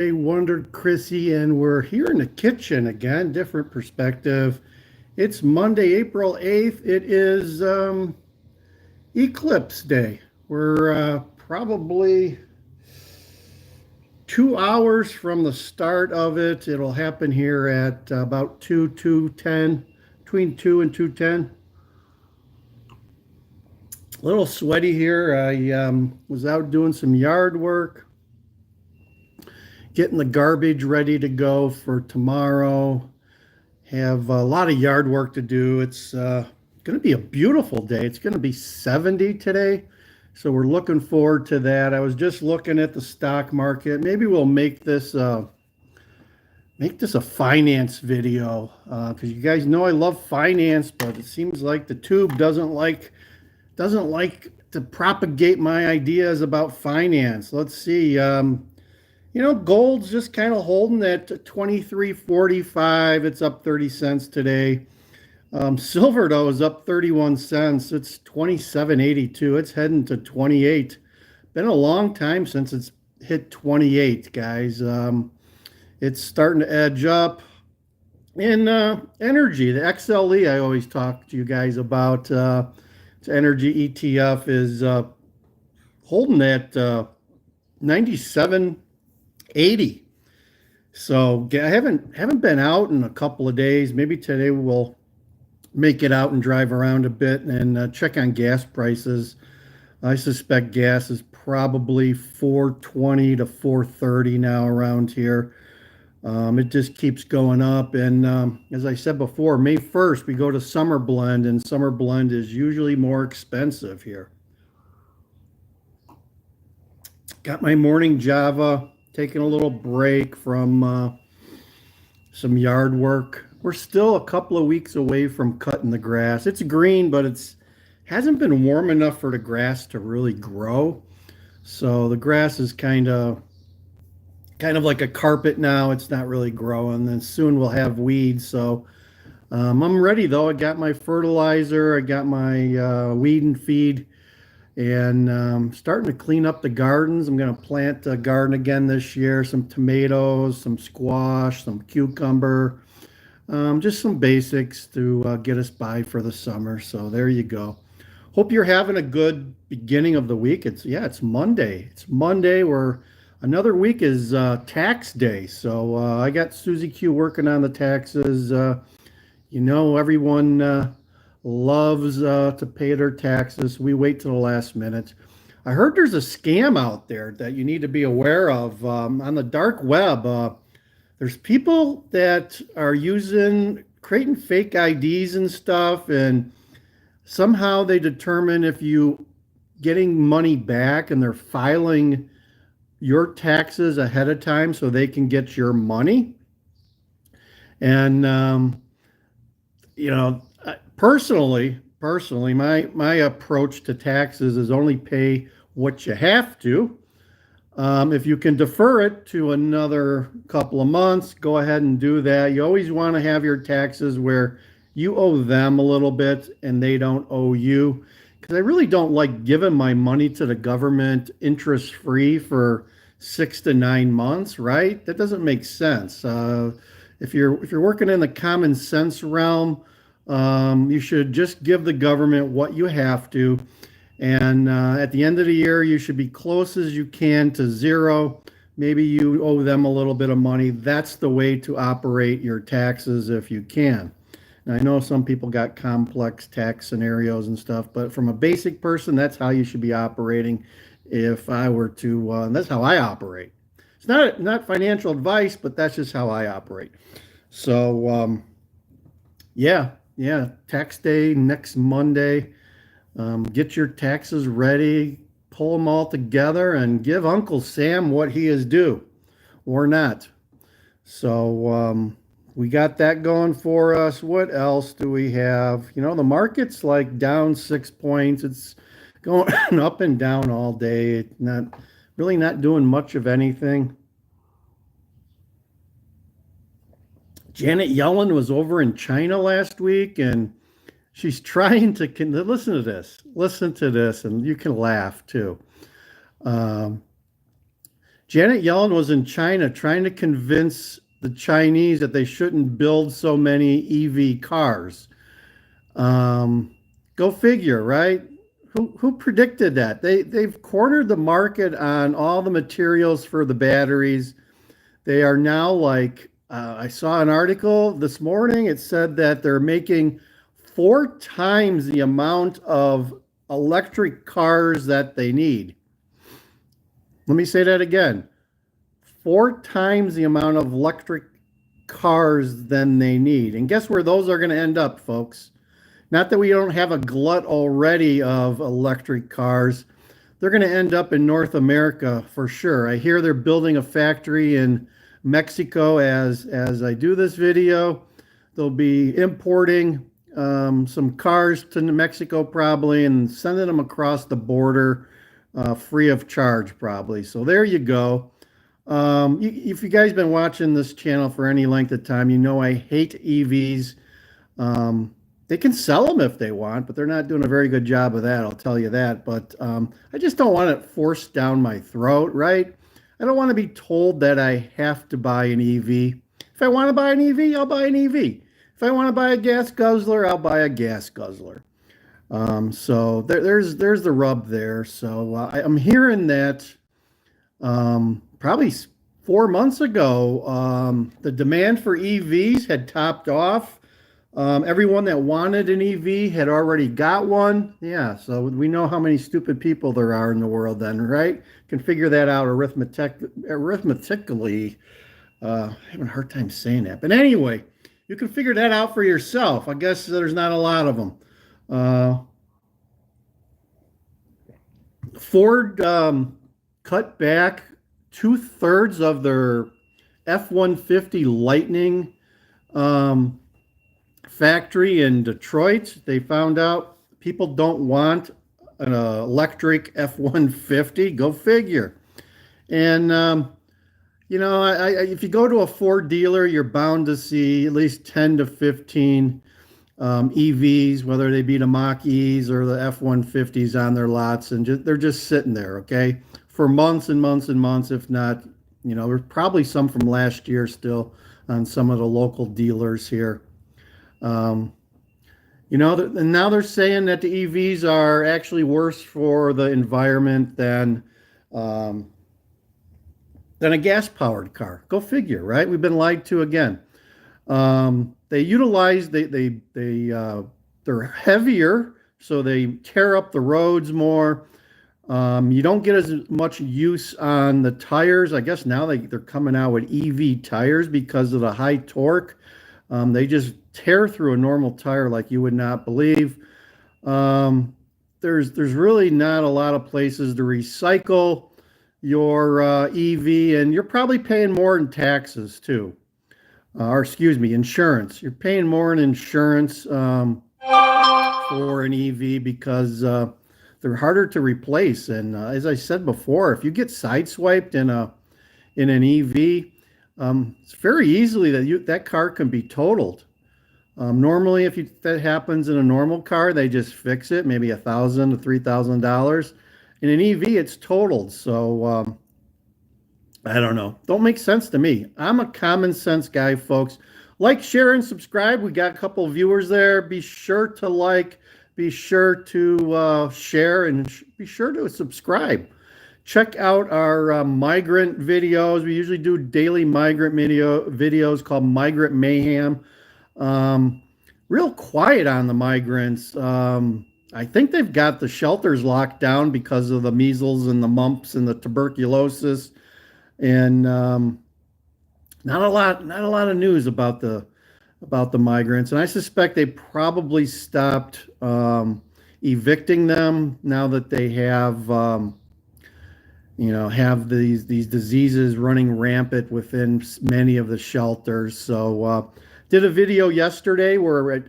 Wondered Chrissy, and we're here in the kitchen again, different perspective. It's Monday, April 8th. It is Eclipse Day. We're probably 2 hours from the start of it. It'll happen here at about 2:10, between 2 and 2:10. A little sweaty here. I was out doing some yard work, getting the garbage ready to go for tomorrow. Have a lot of yard work to do. It's going to be a beautiful day. It's going to be 70 today. So we're looking forward to that. I was just looking at the stock market. Maybe we'll make this a finance video because you guys know I love finance, but it seems like the tube doesn't like to propagate my ideas about finance. Let's see. Gold's just kind of holding at 23.45. It's up 30 cents today. Silver though is up 31 cents. It's 27.82. It's heading to 28. Been a long time since it's hit 28, guys. It's starting to edge up. In energy, the XLE I always talk to you guys about. Its energy ETF is holding at 97.80. So I haven't been out in a couple of days. Maybe today we'll make it out and drive around a bit and check on gas prices. I suspect gas is probably 4.20 to 4.30 now around here. It just keeps going up. And as I said before, May 1st, we go to summer blend, and summer blend is usually more expensive here. Got my morning Java, taking a little break from some yard work. We're still a couple of weeks away from cutting the grass. It's green, but it's hasn't been warm enough for the grass to really grow. So the grass is kind of like a carpet now. It's not really growing. And soon we'll have weeds. So I'm ready though. I got my fertilizer. I got my weed and feed, and starting to clean up the gardens. I'm going to plant a garden again this year. Some tomatoes, some squash, some cucumber, just some basics to get us by for the summer. So there you go. Hope you're having a good beginning of the week. It's Monday. It's Monday. Another week is tax day. So I got susie-q working on the taxes. Everyone loves to pay their taxes. We wait till the last minute. I heard there's a scam out there that you need to be aware of on the dark web. There's people that are creating fake IDs and stuff, and somehow they determine if you getting money back, and they're filing your taxes ahead of time so they can get your money. And personally, my approach to taxes is only pay what you have to. If you can defer it to another couple of months, go ahead and do that. You always want to have your taxes where you owe them a little bit and they don't owe you. Because I really don't like giving my money to the government interest free for 6 to 9 months, right? That doesn't make sense. If you're working in the common sense realm, you should just give the government what you have to. And at the end of the year, you should be close as you can to zero. Maybe you owe them a little bit of money. That's the way to operate your taxes if you can. And I know some people got complex tax scenarios and stuff, but from a basic person, that's how you should be operating. If I were to, that's how I operate. It's not financial advice, but that's just how I operate. So, yeah, tax day next Monday. Get your taxes ready, pull them all together, and give Uncle Sam what he is due, or not. So, we got that going for us. What else do we have? The market's like down 6 points. It's going up and down all day. Not doing much of anything. Janet Yellen was over in China last week, and she's trying to listen to this, and you can laugh too. Janet Yellen was in China trying to convince the Chinese that they shouldn't build so many EV cars. Um, Go figure, right? Who predicted that? They've cornered the market on all the materials for the batteries. They are now like I saw an article this morning. It said that they're making 4 times the amount of electric cars that they need. Let me say that again. 4 times the amount of electric cars than they need. And guess where those are going to end up, folks? Not that we don't have a glut already of electric cars. They're going to end up in North America for sure. I hear they're building a factory in Mexico as I do this video. They'll be importing some cars to Mexico probably and sending them across the border free of charge probably. So there you go. If you guys been watching this channel for any length of time, you know I hate EVs. They can sell them if they want, but they're not doing a very good job of that, I'll tell you that. But I just don't want it forced down my throat, right? I don't want to be told that I have to buy an EV. If I want to buy an EV, I'll buy an EV. If I want to buy a gas guzzler, I'll buy a gas guzzler. So there's the rub there. So I'm hearing that probably 4 months ago, the demand for EVs had topped off. Everyone that wanted an EV had already got one. Yeah, so we know how many stupid people there are in the world then, right? Can figure that out arithmetically. Having a hard time saying that. But anyway, you can figure that out for yourself. I guess there's not a lot of them. Ford cut back 2/3 of their F-150 Lightning factory in Detroit. They found out people don't want an electric F-150. Go figure. And if you go to a Ford dealer, you're bound to see at least 10 to 15 EVs, whether they be the Mach-E's or the F-150s on their lots, and they're just sitting there, okay, for months and months and months, if not, there's probably some from last year still on some of the local dealers here. And now they're saying that the EVs are actually worse for the environment than a gas-powered car. Go figure, right? We've been lied to again. They're heavier, so they tear up the roads more. You don't get as much use on the tires. I guess now they're coming out with EV tires because of the high torque. They just tear through a normal tire like you would not believe. There's really not a lot of places to recycle your EV, and you're probably paying more in taxes too. Or excuse me, insurance. You're paying more in insurance for an EV because they're harder to replace. And as I said before, if you get sideswiped in an EV, it's very easily that car can be totaled. Normally, if that happens in a normal car, they just fix it, maybe $1,000 to $3,000. In an EV, it's totaled. So I don't know. Don't make sense to me. I'm a common sense guy, folks. Like, share, and subscribe. We got a couple of viewers there. Be sure to like, be sure to share, and be sure to subscribe. Check out our migrant videos. We usually do daily migrant videos called Migrant Mayhem. Real quiet on the migrants. I think they've got the shelters locked down because of the measles and the mumps and the tuberculosis. And not a lot of news about the migrants. And I suspect they probably stopped evicting them now that they have have these diseases running rampant within many of the shelters. So did a video yesterday where